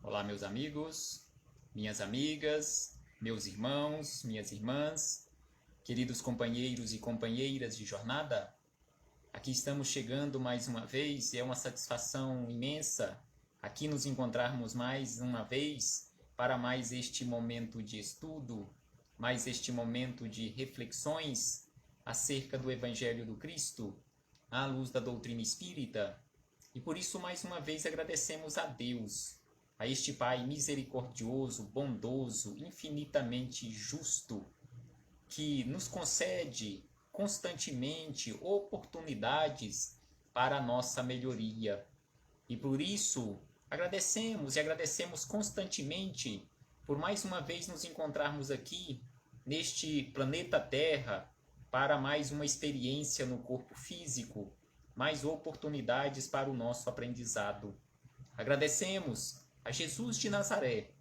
Olá, meus amigos, minhas amigas, meus irmãos, minhas irmãs, queridos companheiros e companheiras de jornada. Aqui estamos chegando mais uma vez e é uma satisfação imensa aqui nos encontrarmos mais uma vez para mais este momento de estudo, mais este momento de reflexões acerca do Evangelho do Cristo, à luz da doutrina espírita. E por isso, mais uma vez, agradecemos a Deus, a este Pai misericordioso, bondoso, infinitamente justo, que nos concede constantemente oportunidades para a nossa melhoria. E por isso, agradecemos e agradecemos constantemente por mais uma vez nos encontrarmos aqui neste planeta Terra para mais uma experiência no corpo físico, mais oportunidades para o nosso aprendizado. Agradecemos a Jesus de Nazaré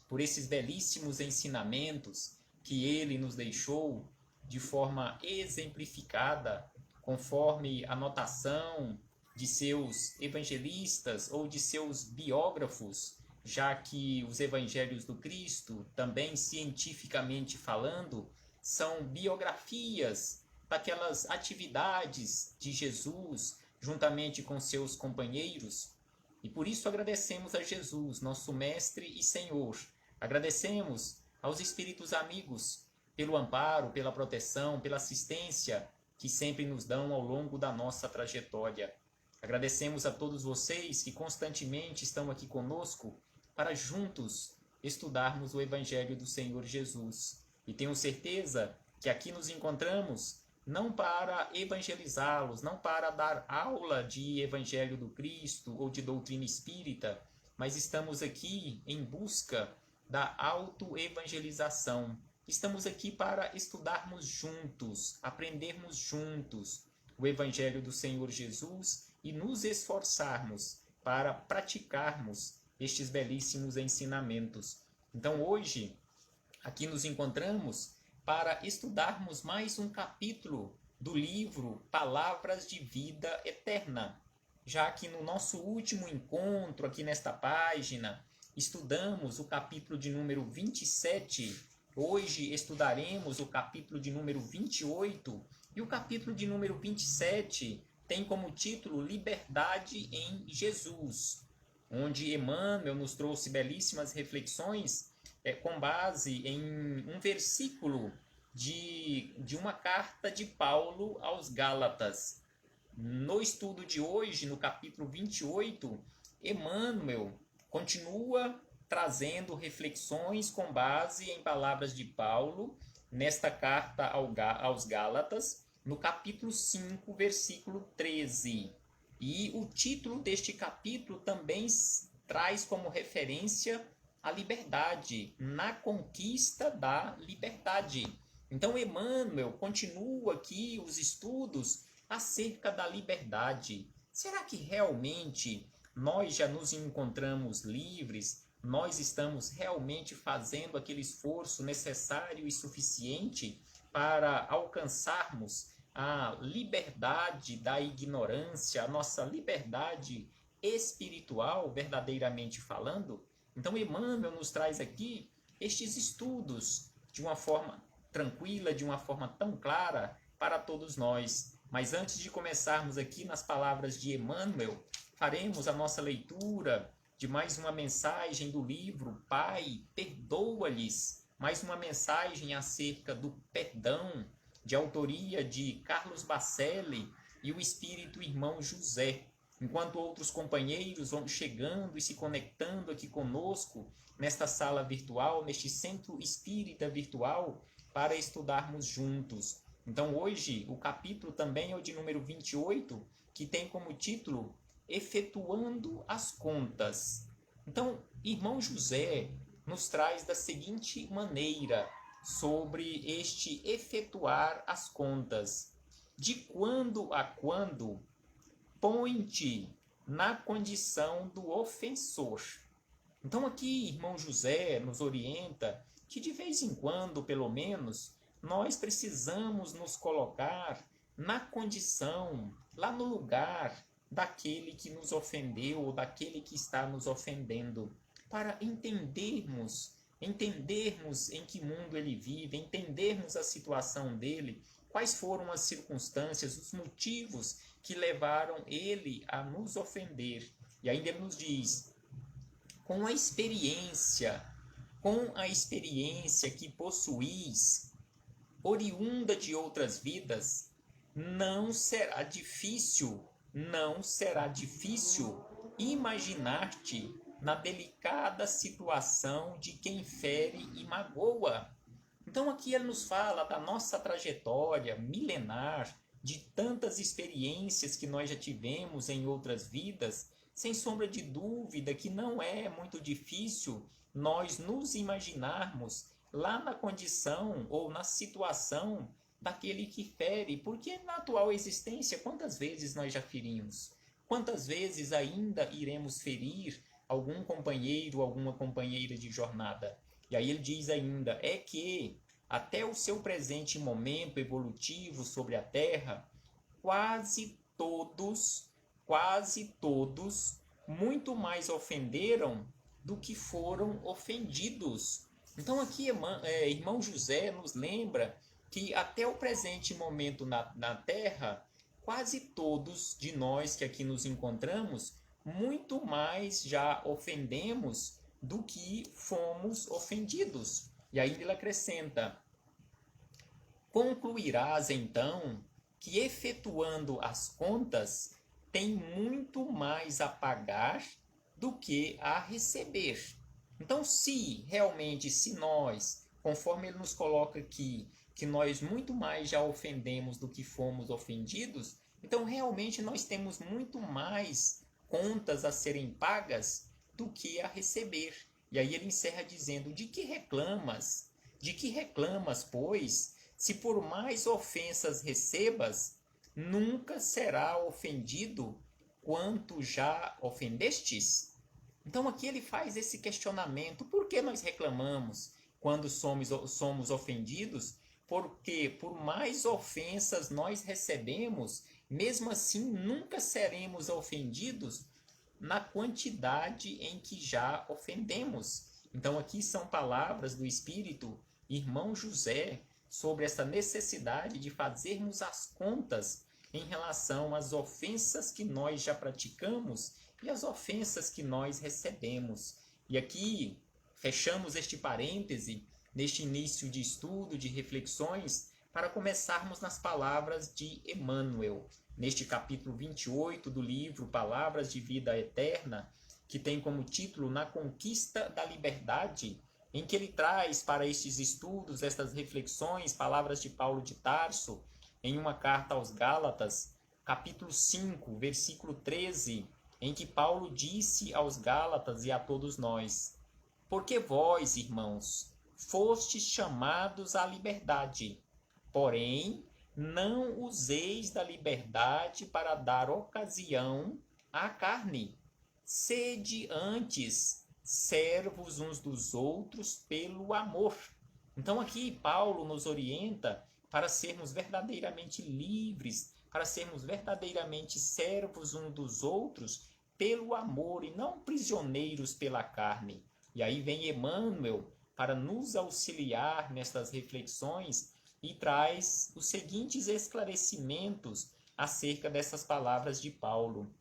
por esses belíssimos ensinamentos que ele nos deixou de forma exemplificada, conforme a notação de seus evangelistas ou de seus biógrafos, já que os evangelhos do Cristo, também cientificamente falando, são biografias daquelas atividades de Jesus juntamente com seus companheiros. E por isso agradecemos a Jesus, nosso Mestre e Senhor. Agradecemos aos Espíritos amigos pelo amparo, pela proteção, pela assistência que sempre nos dão ao longo da nossa trajetória. Agradecemos a todos vocês que constantemente estão aqui conosco para juntos estudarmos o Evangelho do Senhor Jesus. E tenho certeza que aqui nos encontramos não para evangelizá-los, não para dar aula de Evangelho do Cristo ou de doutrina espírita, mas estamos aqui em busca da autoevangelização. Estamos aqui para estudarmos juntos, aprendermos juntos o Evangelho do Senhor Jesus e nos esforçarmos para praticarmos estes belíssimos ensinamentos. Então hoje, aqui nos encontramos para estudarmos mais um capítulo do livro Palavras de Vida Eterna. Já que no nosso último encontro aqui nesta página, estudamos o capítulo de número 27, hoje estudaremos o capítulo de número 28, e o capítulo de número 27 tem como título Liberdade em Jesus, onde Emmanuel nos trouxe belíssimas reflexões com base em um versículo de uma carta de Paulo aos Gálatas. No estudo de hoje, no capítulo 28, Emmanuel continua trazendo reflexões com base em palavras de Paulo nesta carta aos Gálatas, no capítulo 5, versículo 13. E o título deste capítulo também traz como referência a liberdade, na conquista da liberdade. Então, Emmanuel continua aqui os estudos acerca da liberdade. Será que realmente nós já nos encontramos livres? Nós estamos realmente fazendo aquele esforço necessário e suficiente para alcançarmos a liberdade da ignorância, a nossa liberdade espiritual, verdadeiramente falando? Então, Emmanuel nos traz aqui estes estudos de uma forma tranquila, de uma forma tão clara para todos nós. Mas antes de começarmos aqui nas palavras de Emmanuel, faremos a nossa leitura de mais uma mensagem do livro Pai, Perdoa-lhes, mais uma mensagem acerca do perdão, de autoria de Carlos Bacelli e o espírito irmão José. Enquanto outros companheiros vão chegando e se conectando aqui conosco nesta sala virtual, neste centro espírita virtual, para estudarmos juntos. Então hoje o capítulo também é o de número 28, que tem como título Efetuando as Contas. Então, irmão José nos traz da seguinte maneira sobre este efetuar as contas. De quando a quando, põe-te na condição do ofensor. Então aqui, irmão José nos orienta que de vez em quando, pelo menos, nós precisamos nos colocar na condição, lá no lugar daquele que nos ofendeu ou daquele que está nos ofendendo. para entendermos em que mundo ele vive, entendermos a situação dele, quais foram as circunstâncias, os motivos que levaram ele a nos ofender. E ainda ele nos diz: com a experiência que possuís, oriunda de outras vidas, não será difícil imaginar-te na delicada situação de quem fere e magoa. Então aqui ele nos fala da nossa trajetória milenar, de tantas experiências que nós já tivemos em outras vidas, sem sombra de dúvida que não é muito difícil nós nos imaginarmos lá na condição ou na situação daquele que fere, porque na atual existência, quantas vezes nós já ferimos? Quantas vezes ainda iremos ferir algum companheiro, alguma companheira de jornada? E aí ele diz ainda, é que até o seu presente momento evolutivo sobre a Terra, quase todos, muito mais ofenderam do que foram ofendidos. Então aqui, irmão José nos lembra que até o presente momento na Terra, quase todos de nós que aqui nos encontramos, muito mais já ofendemos do que fomos ofendidos. E aí ele acrescenta: concluirás então que, efetuando as contas, tem muito mais a pagar do que a receber. Então, se nós, conforme ele nos coloca aqui, que nós muito mais já ofendemos do que fomos ofendidos, então realmente nós temos muito mais contas a serem pagas do que a receber. E aí ele encerra dizendo: de que reclamas? De que reclamas, pois, se por mais ofensas recebas, nunca será ofendido quanto já ofendestes? Então aqui ele faz esse questionamento: por que nós reclamamos quando somos ofendidos? Porque por mais ofensas nós recebemos, mesmo assim nunca seremos ofendidos na quantidade em que já ofendemos. Então aqui são palavras do Espírito, irmão José, sobre essa necessidade de fazermos as contas em relação às ofensas que nós já praticamos e as ofensas que nós recebemos. E aqui fechamos este parêntese neste início de estudo, de reflexões, para começarmos nas palavras de Emmanuel, neste capítulo 28 do livro Palavras de Vida Eterna, que tem como título Na Conquista da Liberdade, em que ele traz para estes estudos, estas reflexões, palavras de Paulo de Tarso, em uma carta aos Gálatas, capítulo 5, versículo 13, em que Paulo disse aos Gálatas e a todos nós: porque vós, irmãos, fostes chamados à liberdade, porém não useis da liberdade para dar ocasião à carne. Sede antes servos uns dos outros pelo amor. Então aqui Paulo nos orienta para sermos verdadeiramente livres, para sermos verdadeiramente servos uns dos outros pelo amor e não prisioneiros pela carne. E aí vem Emmanuel para nos auxiliar nestas reflexões e traz os seguintes esclarecimentos acerca dessas palavras de Paulo: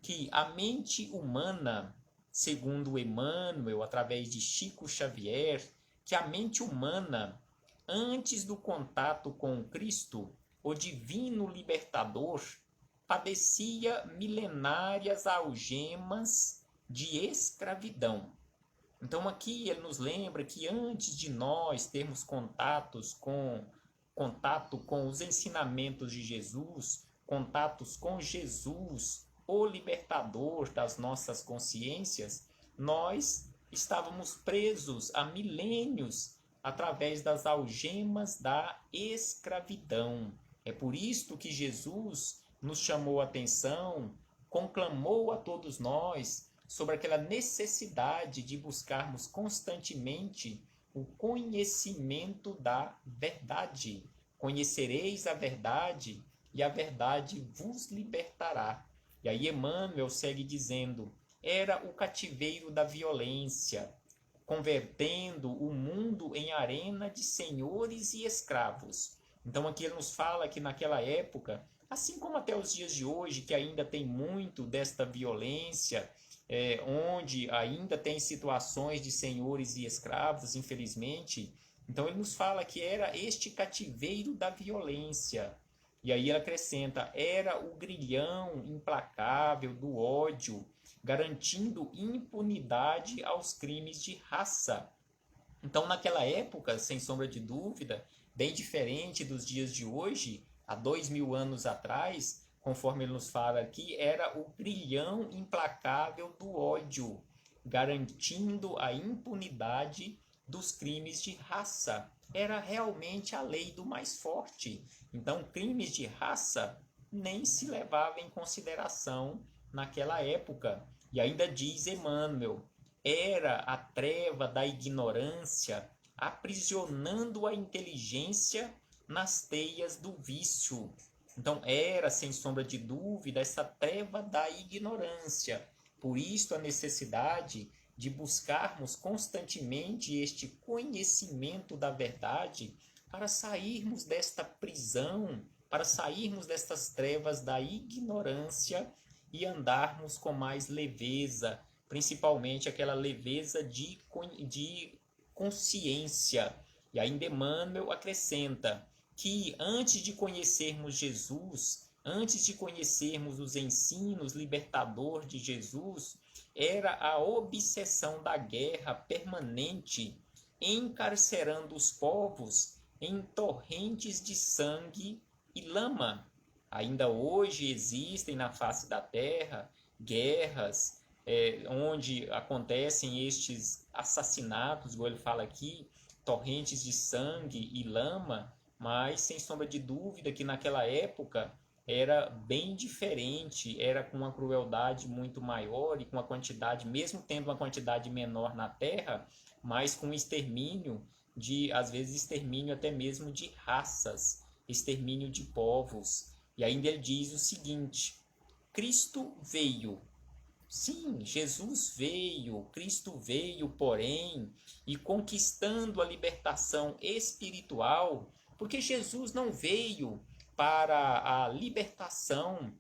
que a mente humana, segundo Emmanuel, através de Chico Xavier, que a mente humana, antes do contato com Cristo, o divino libertador, padecia milenárias algemas de escravidão. Então aqui ele nos lembra que antes de nós termos contato com os ensinamentos de Jesus, contatos com Jesus, o libertador das nossas consciências, nós estávamos presos há milênios através das algemas da escravidão. É por isto que Jesus nos chamou a atenção, conclamou a todos nós sobre aquela necessidade de buscarmos constantemente o conhecimento da verdade. Conhecereis a verdade e a verdade vos libertará. E aí Emmanuel segue dizendo: era o cativeiro da violência, convertendo o mundo em arena de senhores e escravos. Então aqui ele nos fala que naquela época, assim como até os dias de hoje, que ainda tem muito desta violência, onde ainda tem situações de senhores e escravos, infelizmente. Então ele nos fala que era este cativeiro da violência. E aí ele acrescenta, era o grilhão implacável do ódio, garantindo impunidade aos crimes de raça. Então, naquela época, sem sombra de dúvida, bem diferente dos dias de hoje, há 2000 anos atrás, conforme ele nos fala aqui, era o grilhão implacável do ódio, garantindo a impunidade dos crimes de raça. Era realmente a lei do mais forte. Então, crimes de raça nem se levavam em consideração naquela época. E ainda diz Emmanuel, era a treva da ignorância aprisionando a inteligência nas teias do vício. Então, era, sem sombra de dúvida, essa treva da ignorância. Por isso, a necessidade de buscarmos constantemente este conhecimento da verdade para sairmos desta prisão, para sairmos destas trevas da ignorância e andarmos com mais leveza, principalmente aquela leveza de consciência. E ainda Emmanuel acrescenta que antes de conhecermos Jesus, antes de conhecermos os ensinos libertador de Jesus, era a obsessão da guerra permanente, encarcerando os povos em torrentes de sangue e lama. Ainda hoje existem na face da terra guerras, onde acontecem estes assassinatos, como ele fala aqui, torrentes de sangue e lama, mas sem sombra de dúvida que naquela época era bem diferente, era com uma crueldade muito maior e com uma quantidade, mesmo tendo uma quantidade menor na terra, mas com extermínio às vezes extermínio até mesmo de raças, extermínio de povos. E ainda ele diz o seguinte, Cristo veio. Sim, Jesus veio, Cristo veio, porém, e conquistando a libertação espiritual, porque Jesus não veio para a libertação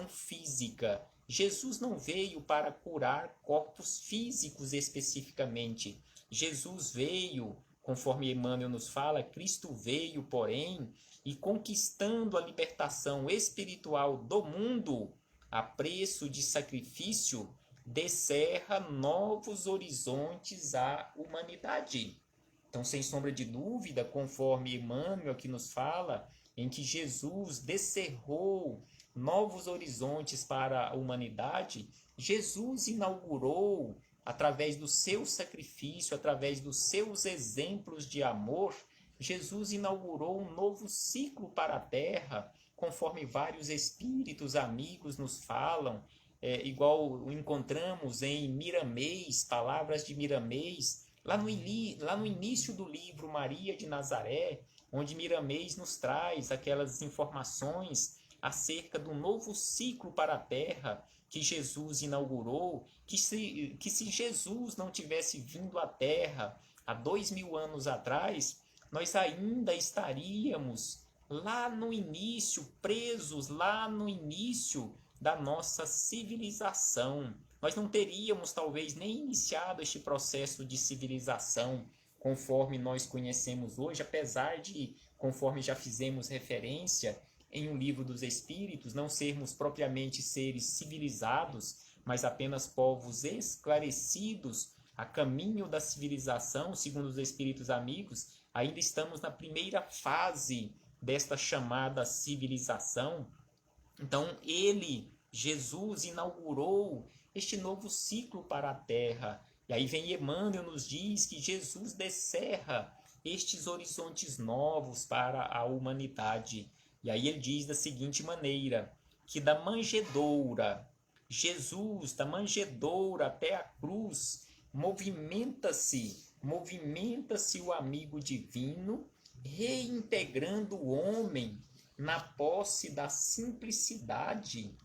física. Jesus não veio para curar corpos físicos especificamente. Jesus veio, conforme Emmanuel nos fala, Cristo veio, porém, e conquistando a libertação espiritual do mundo, a preço de sacrifício, descerra novos horizontes à humanidade. Então, sem sombra de dúvida, conforme Emmanuel aqui nos fala, em que Jesus descerrou novos horizontes para a humanidade, Jesus inaugurou, através do seu sacrifício, através dos seus exemplos de amor, Jesus inaugurou um novo ciclo para a Terra, conforme vários espíritos amigos nos falam, igual encontramos em Miramês, palavras de Miramês, lá no início do livro Maria de Nazaré, onde Miramês nos traz aquelas informações acerca do novo ciclo para a Terra que Jesus inaugurou, que se Jesus não tivesse vindo à Terra há 2000 anos atrás, nós ainda estaríamos lá no início, presos lá no início da nossa civilização. Nós não teríamos talvez nem iniciado este processo de civilização conforme nós conhecemos hoje, apesar de, conforme já fizemos referência em um livro dos Espíritos, não sermos propriamente seres civilizados, mas apenas povos esclarecidos a caminho da civilização, segundo os Espíritos amigos, ainda estamos na primeira fase desta chamada civilização. Então, Jesus, inaugurou este novo ciclo para a Terra. E aí vem Emmanuel nos diz que Jesus descerra estes horizontes novos para a humanidade. E aí ele diz da seguinte maneira, que da manjedoura, Jesus, da manjedoura até a cruz, movimenta-se o amigo divino, reintegrando o homem na posse da simplicidade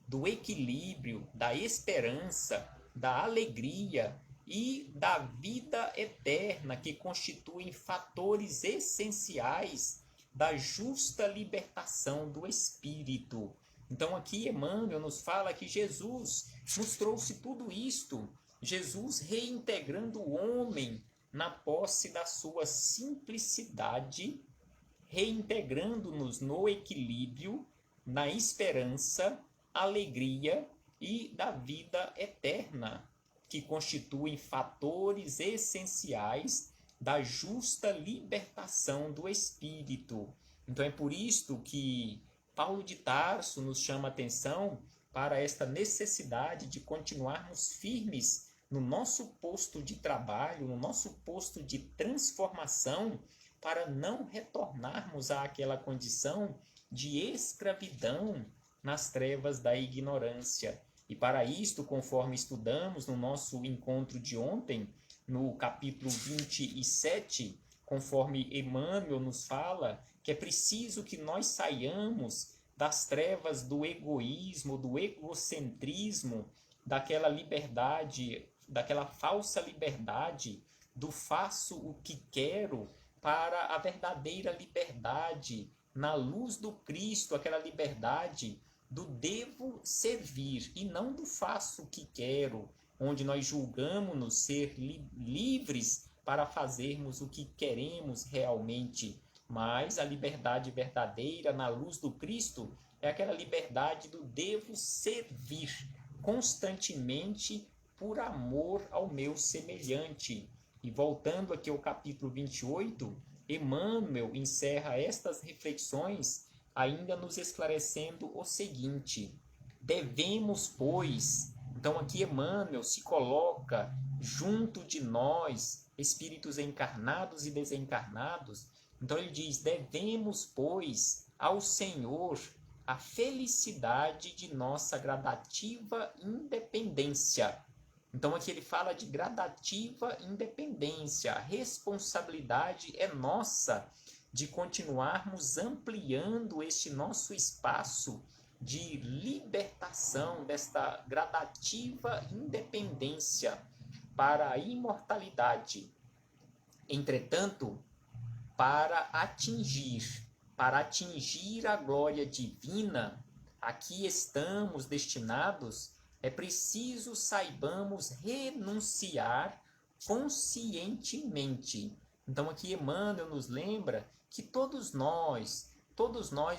do equilíbrio, da esperança, da alegria e da vida eterna, que constituem fatores essenciais da justa libertação do espírito. Então aqui Emmanuel nos fala que Jesus nos trouxe tudo isto, Jesus reintegrando o homem na posse da sua simplicidade, reintegrando-nos no equilíbrio, na esperança, alegria e da vida eterna, que constituem fatores essenciais da justa libertação do espírito. Então é por isto que Paulo de Tarso nos chama a atenção para esta necessidade de continuarmos firmes no nosso posto de trabalho, no nosso posto de transformação, para não retornarmos àquela condição de escravidão nas trevas da ignorância. E para isto, conforme estudamos no nosso encontro de ontem, no capítulo 27, conforme Emmanuel nos fala, que é preciso que nós saiamos das trevas do egoísmo, do egocentrismo, daquela liberdade, daquela falsa liberdade, do faço o que quero, para a verdadeira liberdade, na luz do Cristo, aquela liberdade do devo servir e não do faço o que quero, onde nós julgamos-nos ser livres para fazermos o que queremos realmente. Mas a liberdade verdadeira na luz do Cristo é aquela liberdade do devo servir constantemente por amor ao meu semelhante. E voltando aqui ao capítulo 28, Emmanuel encerra estas reflexões ainda nos esclarecendo o seguinte: devemos, pois, então aqui Emmanuel se coloca junto de nós, espíritos encarnados e desencarnados. Então ele diz: devemos, pois, ao Senhor a felicidade de nossa gradativa independência. Então aqui ele fala de gradativa independência. A responsabilidade é nossa de continuarmos ampliando este nosso espaço de libertação, desta gradativa independência para a imortalidade. Entretanto, para atingir a glória divina a que estamos destinados, é preciso saibamos renunciar conscientemente. Então aqui Emmanuel nos lembra que todos nós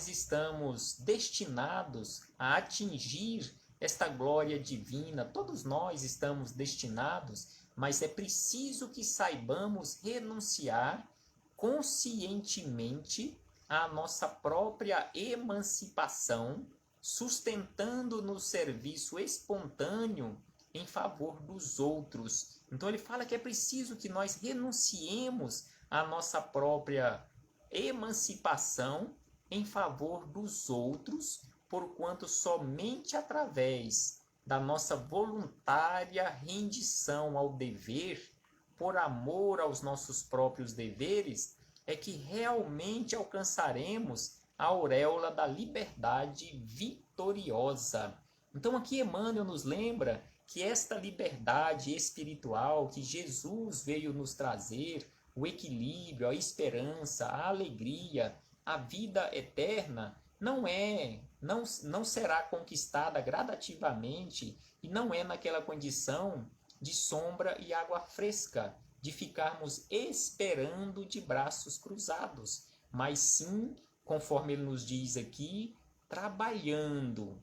estamos destinados a atingir esta glória divina, todos nós estamos destinados, mas é preciso que saibamos renunciar conscientemente à nossa própria emancipação, sustentando no serviço espontâneo em favor dos outros. Então ele fala que é preciso que nós renunciemos à nossa própria emancipação em favor dos outros, porquanto somente através da nossa voluntária rendição ao dever, por amor aos nossos próprios deveres, é que realmente alcançaremos a auréola da liberdade vitoriosa. Então aqui Emmanuel nos lembra que esta liberdade espiritual que Jesus veio nos trazer, o equilíbrio, a esperança, a alegria, a vida eterna, não será conquistada gradativamente e não é naquela condição de sombra e água fresca, de ficarmos esperando de braços cruzados, mas sim, conforme ele nos diz aqui, trabalhando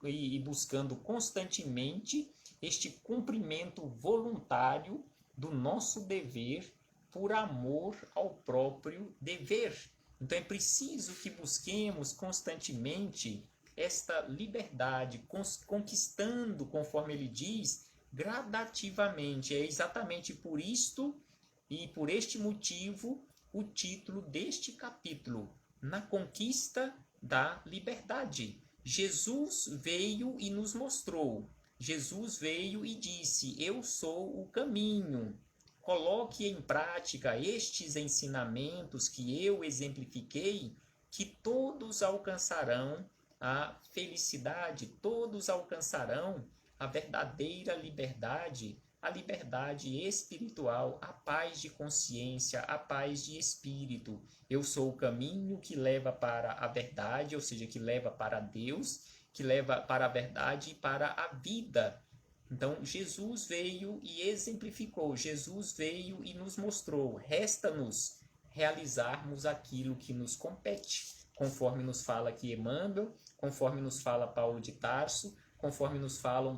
e buscando constantemente este cumprimento voluntário do nosso dever por amor ao próprio dever. Então é preciso que busquemos constantemente esta liberdade, conquistando, conforme ele diz, gradativamente. É exatamente por isto e por este motivo o título deste capítulo, Na Conquista da Liberdade. Jesus veio e nos mostrou. Jesus veio e disse: eu sou o caminho. Coloque em prática estes ensinamentos que eu exemplifiquei, que todos alcançarão a felicidade, todos alcançarão a verdadeira liberdade, a liberdade espiritual, a paz de consciência, a paz de espírito. Eu sou o caminho que leva para a verdade, ou seja, que leva para Deus, que leva para a verdade e para a vida. Então, Jesus veio e exemplificou, Jesus veio e nos mostrou. Resta-nos realizarmos aquilo que nos compete, conforme nos fala aqui Emmanuel, conforme nos fala Paulo de Tarso, conforme nos falam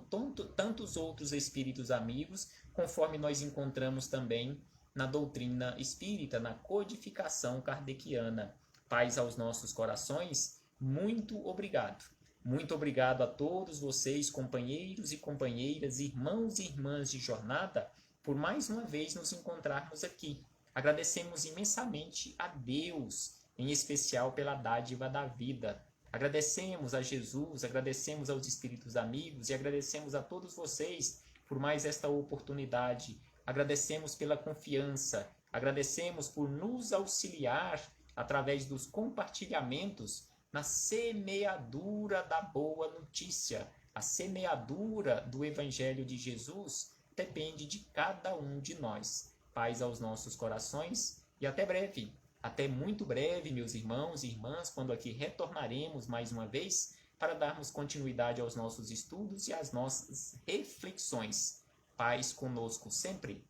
tantos outros espíritos amigos, conforme nós encontramos também na doutrina espírita, na codificação kardeciana. Paz aos nossos corações, muito obrigado. Muito obrigado a todos vocês, companheiros e companheiras, irmãos e irmãs de jornada, por mais uma vez nos encontrarmos aqui. Agradecemos imensamente a Deus, em especial pela dádiva da vida. Agradecemos a Jesus, agradecemos aos espíritos amigos e agradecemos a todos vocês por mais esta oportunidade. Agradecemos pela confiança, agradecemos por nos auxiliar através dos compartilhamentos na semeadura da boa notícia. A semeadura do Evangelho de Jesus depende de cada um de nós. Paz aos nossos corações e até breve. Até muito breve, meus irmãos e irmãs, quando aqui retornaremos mais uma vez para darmos continuidade aos nossos estudos e às nossas reflexões. Paz conosco sempre.